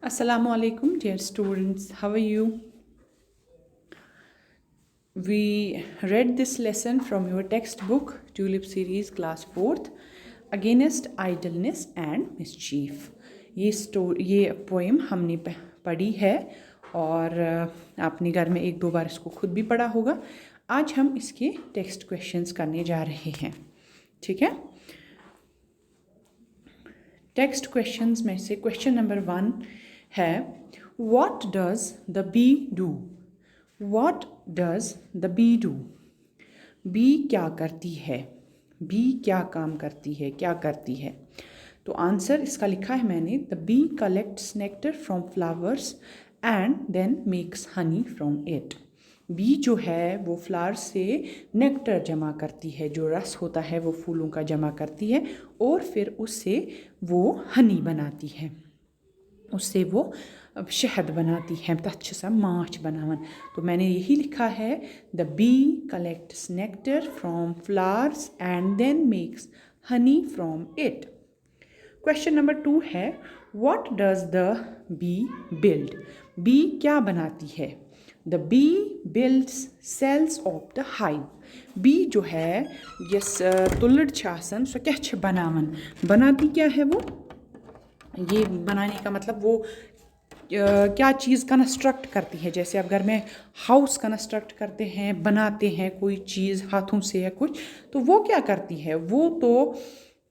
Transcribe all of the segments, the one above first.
Assalamu alaikum, dear students. How are you? We read this lesson from your textbook, Tulip Series, Class 4th, Against Idleness and Mischief. ये poem हमने पढ़ी है और आपने घर में एक दो बार इसको खुद भी पढ़ा होगा. आज हम इसके टेक्स्ट क्वेश्चंस करने जा रहे हैं. ठीक है. टेक्स्ट क्वेश्चंस में से क्वेश्चन नंबर 1 है, What does the bee do? What does the bee do? Bee क्या करती है? बी क्या काम करती है, क्या करती है? तो आंसर इसका लिखा है मैंने, the bee collects nectar from flowers and then makes honey from it. Bee जो है वो फ्लावर से नेक्टर जमा करती है, जो रस होता है वो फूलों का जमा करती है और फिर उससे वो हनी बनाती है, उससे वो शहद बनाती है. तच्छ सा माछ बनावन. तो मैंने यही लिखा है, the bee collects nectar from flowers and then makes honey from it. Question number 2 है, what does the bee build? Bee क्या बनाती है? The bee builds cells of the hive. Bee जो है यस तुलड़ छासन सो क्या छ बनावन, बनाती क्या है वो? ये बनाने का मतलब वो क्या चीज़ कंस्ट्रक्ट करती है. जैसे आप घर में हाउस कंस्ट्रक्ट करते हैं, बनाते हैं कोई चीज़ हाथों से या कुछ, तो वो क्या करती है? वो तो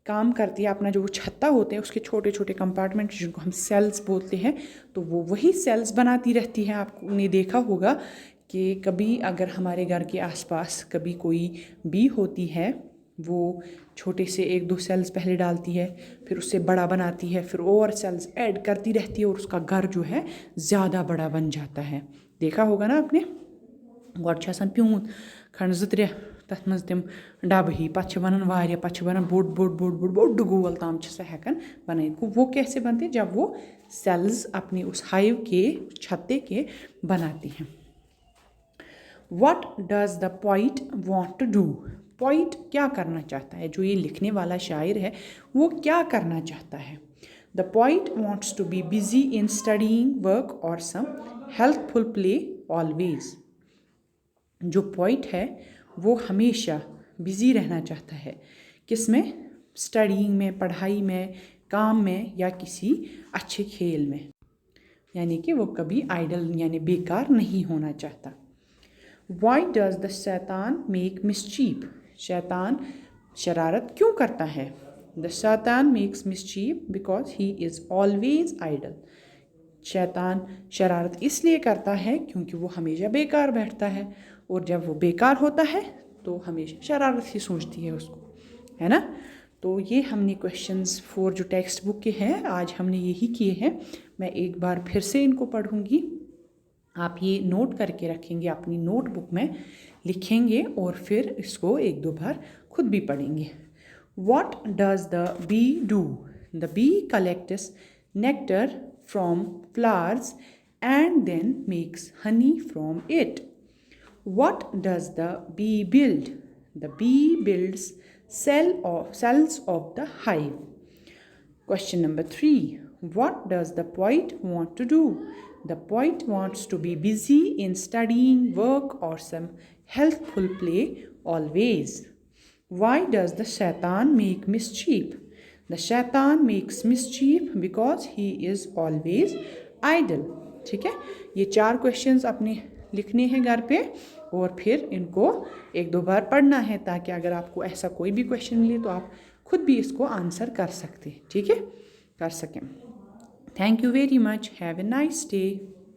काम करती है अपना, जो वो छत्ता होते हैं उसके छोटे छोटे कंपार्टमेंट जिनको हम सेल्स बोलते हैं, तो वो वही सेल्स बनाती रहती है. आपने देखा होगा कि कभी अगर हमारे घर के आसपास कभी कोई बी होती है, वो छोटे से 1-2 सेल्स पहले डालती है, फिर उससे बड़ा बनाती है, फिर और सेल्स ऐड करती रहती है और उसका घर जो है ज़्यादा बड़ा बन जाता है. देखा होगा ना आपने. गोड छ आसान प्यूंत खंड 2-3 तथ मज तम डब ही पे बनन वारिया, पे बनन बोड़ बोड़ बोड़ बोड़ बोड़ गोल ताम सह हेकन बनाई. वो कैसे बनते? जब वो सेल्स अपने उस हाइव के छत्ते के बनाती हैं. What does the poet want to do? Poet क्या करना चाहता है? जो ये लिखने वाला शायर है वो क्या करना चाहता है? The poet wants to be busy in studying work और सम हेल्पफुल प्ले ऑलवेज. जो पोइट है वो हमेशा बिजी रहना चाहता है. किस में? स्टडीइंग में, पढ़ाई में, काम में या किसी अच्छे खेल में. यानी कि वो कभी आइडल यानी बेकार नहीं होना चाहता. Why does the शैतान make mischief? शैतान शरारत क्यों करता है? The शैतान makes mischief because he is always idle. शैतान शरारत इसलिए करता है क्योंकि वो हमेशा बेकार बैठता है, और जब वो बेकार होता है तो हमेशा शरारत ही सोचती है उसको, है ना. तो ये हमने क्वेश्चंस 4 जो टेक्स्ट बुक के हैं आज हमने यही किए हैं. मैं एक बार फिर से इनको पढ़ूँगी, आप ये नोट करके रखेंगे, अपनी नोटबुक में लिखेंगे और फिर इसको 1-2 बार खुद भी पढ़ेंगे. What does the bee do? The bee collects nectar from flowers and then makes honey from it. What does the bee build? The bee builds cells of the hive. Question number 3. What does the poet want to do? The poet wants to be busy in studying, work or some healthful play always. Why does the shaitan make mischief? The shaitan makes mischief because he is always idle. ठीक है. ये 4 questions आपने लिखने हैं घर पे और फिर इनको 1-2 बार पढ़ना है, ताकि अगर आपको ऐसा कोई भी क्वेश्चन मिले तो आप खुद भी इसको आंसर कर सकते. ठीक है, कर सकें. Thank you very much. Have a nice day.